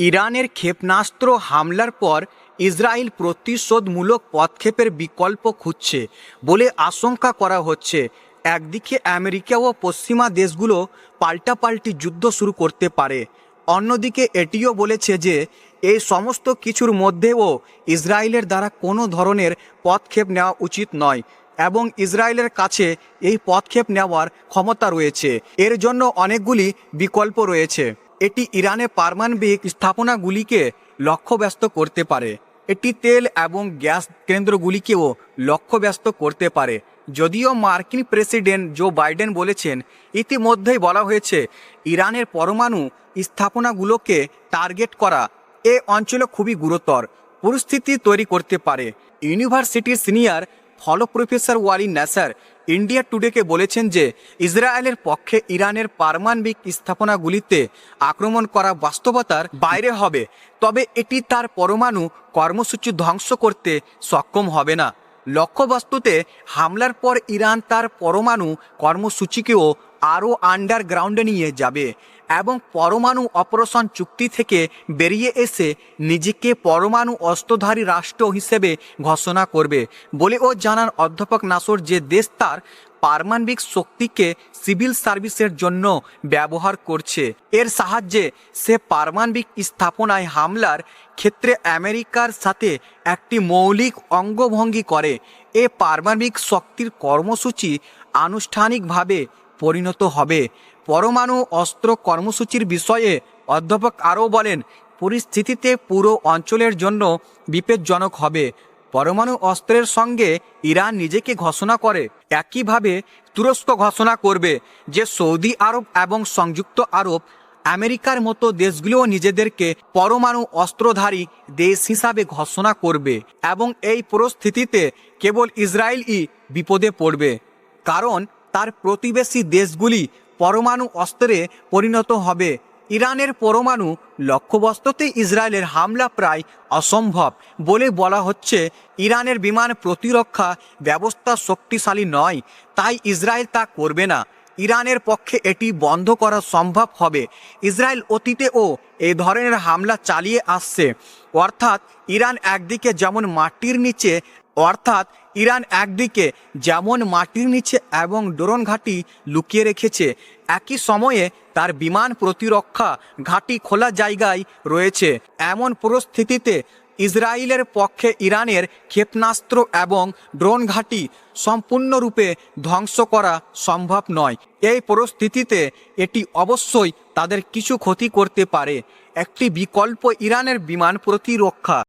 ইরানের ক্ষেপণাস্ত্র হামলার পর ইসরায়েল প্রতিশোধমূলক পদক্ষেপের বিকল্প খুঁজছে বলে আশঙ্কা করা হচ্ছে। একদিকে আমেরিকা ও পশ্চিমা দেশগুলো পাল্টাপাল্টি যুদ্ধ শুরু করতে পারে, অন্যদিকে এটিও বলেছে যে এই সমস্ত কিছুর মধ্যেও ইসরায়েলের দ্বারা কোনো ধরনের পদক্ষেপ নেওয়া উচিত নয় এবং ইসরায়েলের কাছে এই পদক্ষেপ নেওয়ার ক্ষমতা রয়েছে। এর জন্য অনেকগুলি বিকল্প রয়েছে। এটি ইরানের পারমাণবিক স্থাপনাগুলিকে লক্ষ্যব্যস্ত করতে পারে, এটি তেল এবং গ্যাস কেন্দ্রগুলিকেও লক্ষ্যব্যস্ত করতে পারে। যদিও মার্কিন প্রেসিডেন্ট জো বাইডেন বলেছেন, ইতিমধ্যেই বলা হয়েছে ইরানের পরমাণু স্থাপনাগুলোকে টার্গেট করা এ অঞ্চলে খুবই গুরুতর পরিস্থিতি তৈরি করতে পারে। ইউনিভার্সিটির সিনিয়র ফলো প্রফেসর ওয়ালি নাসার ইন্ডিয়া টুডেকে বলেছেন যে ইসরায়েলের পক্ষে ইরানের পারমাণবিক স্থাপনাগুলিতে আক্রমণ করা বাস্তবতার বাইরে হবে, তবে এটি তার পরমাণু কর্মসূচি ধ্বংস করতে সক্ষম হবে না। লক্ষ্যবস্তুতে হামলার পর ইরান তার পরমাণু কর্মসূচিকেও আরও আন্ডারগ্রাউন্ডে নিয়ে যাবে এবং পরমাণু অপারেশন চুক্তি থেকে বেরিয়ে এসে নিজেকে পরমাণু অস্ত্রধারী রাষ্ট্র হিসেবে ঘোষণা করবে বলেও জানান অধ্যাপক নাসর যে দেশ তার পারমাণবিক শক্তিকে সিভিল সার্ভিসের জন্য ব্যবহার করছে। এর সাহায্যে সে পারমাণবিক স্থাপনায় হামলার ক্ষেত্রে আমেরিকার সাথে একটি মৌলিক অঙ্গভঙ্গি করে। এ পারমাণবিক শক্তির কর্মসূচি আনুষ্ঠানিকভাবে পরিণত হবে। পরমাণু অস্ত্র কর্মসূচির বিষয়ে অধ্যাপক আরও বলেন, পরিস্থিতিতে পুরো অঞ্চলের জন্য বিপজ্জনক হবে। পরমাণু অস্ত্রের সঙ্গে ইরান নিজেকে ঘোষণা করে, একইভাবে তুরস্ক ঘোষণা করবে যে সৌদি আরব এবং সংযুক্ত আরব আমেরিকার মতো দেশগুলোও নিজেদেরকে পরমাণু অস্ত্রধারী দেশ হিসাবে ঘোষণা করবে এবং এই পরিস্থিতিতে কেবল ইসরায়েলই বিপদে পড়বে, কারণ তার প্রতিবেশী দেশগুলি পরমাণু অস্ত্রে পরিণত হবে। ইরানের পরমাণু লক্ষ্যবস্তুতে ইসরায়েলের হামলা প্রায় অসম্ভব বলে বলা হচ্ছে। ইরানের বিমান প্রতিরক্ষা ব্যবস্থা শক্তিশালী নয়, তাই ইসরায়েল তা করবে না। ইরানের পক্ষে এটি বন্ধ করা সম্ভব হবে। ইসরায়েল অতীতেও এই ধরনের হামলা চালিয়ে আসছে, অর্থাৎ ইরান একদিকে যেমন মাটির নিচে এবং ড্রোন ঘাঁটি লুকিয়ে রেখেছে, একই সময়ে তার বিমান প্রতিরক্ষা ঘাঁটি খোলা জায়গায় রয়েছে। এমন পরিস্থিতিতে ইসরায়েলের পক্ষে ইরানের ক্ষেপণাস্ত্র এবং ড্রোন ঘাঁটি সম্পূর্ণরূপে ধ্বংস করা সম্ভব নয়। এই পরিস্থিতিতে এটি অবশ্যই তাদের কিছু ক্ষতি করতে পারে। একটি বিকল্প ইরানের বিমান প্রতিরক্ষা।